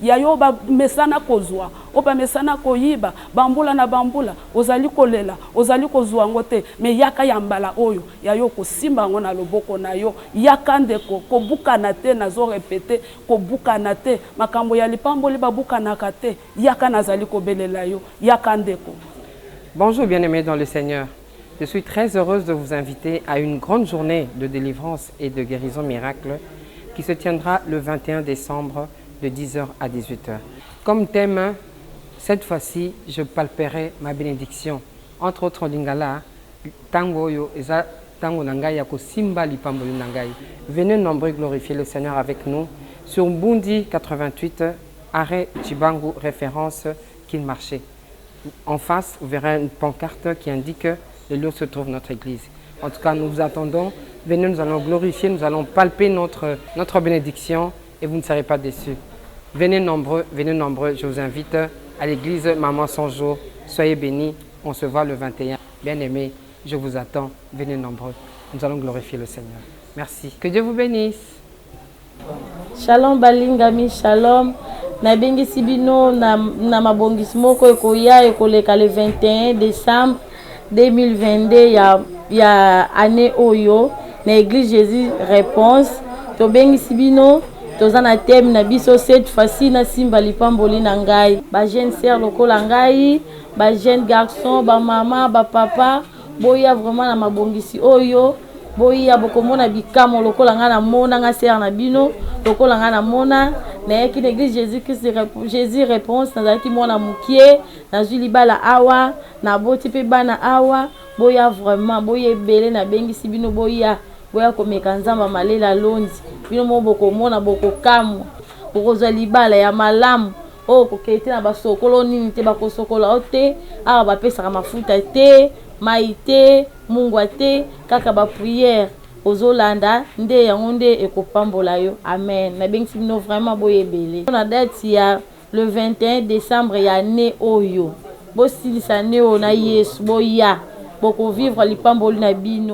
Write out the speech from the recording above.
Yayo ba mesana kozwa oba mesana koyiba bambula na bambula ozali kolela ozali kozwa ngote me yaka yambala oyo yayo kosimba ngo na loboko na yo yaka ndeko kobukana te nazo répéter kobukana te makambo ya lipamboli babukana kate yaka nazali kobelela yo yaka ndeko. Bonjour bien-aimés dans le Seigneur. Je suis très heureuse de vous inviter à une grande journée de délivrance et de guérison miracle qui se tiendra le 21 décembre de 10h à 18h. Comme thème, cette fois-ci, je palperai ma bénédiction. Entre autres, en lingala, tango yo eza tango nangai yako simba lipamboli nangai. Venez nombreux glorifier le Seigneur avec nous sur Bundi 88, arrêt Chibangu, référence qu'il marchait. En face, vous verrez une pancarte qui indique le lieu où se trouve notre église. En tout cas, nous vous attendons. Venez, nous allons glorifier, nous allons palper notre bénédiction et vous ne serez pas déçus. Venez nombreux, je vous invite à l'église Maman Sanjo. Soyez bénis, on se voit le 21. Bien-aimés, je vous attends, venez nombreux. Nous allons glorifier le Seigneur. Merci. Que Dieu vous bénisse. Shalom balingami, shalom. Na bengi sibino na mabongismo ko ekoya ekoleka le 21 décembre 2022 ya année oyo na église Jésus réponse to bengi sibino tozana thème na biso cette fois-ci na simba lipamboli na ngai ba jeune sœur lokola ngai ba jeune garçon ba maman ba papa boya vraiment na mabongisi oyo boya bokomona bikamo lokola nga na mona nga sœur na bino lokola nga na mona na ki l'église Jésus réponse na ki mona mukie na juli bala awa na boti pe bana awa boya vraiment boye belé na bengisi bino boya komeka nzamba malela londi bino mo bokomona bokokamwa bokozwa libala ya malamu o kokete na basokolo nini te bakosokola ote awa bapesaka mafuta te mai te mungwa te kaka ba prière ozolanda nde yango nde ekopambola yo amen na bengisi bino vraiment boyebele na date ya le 21 décembre ya année oyo bosilisa ne o na Yesu boya boko vivre lipamboli na bino.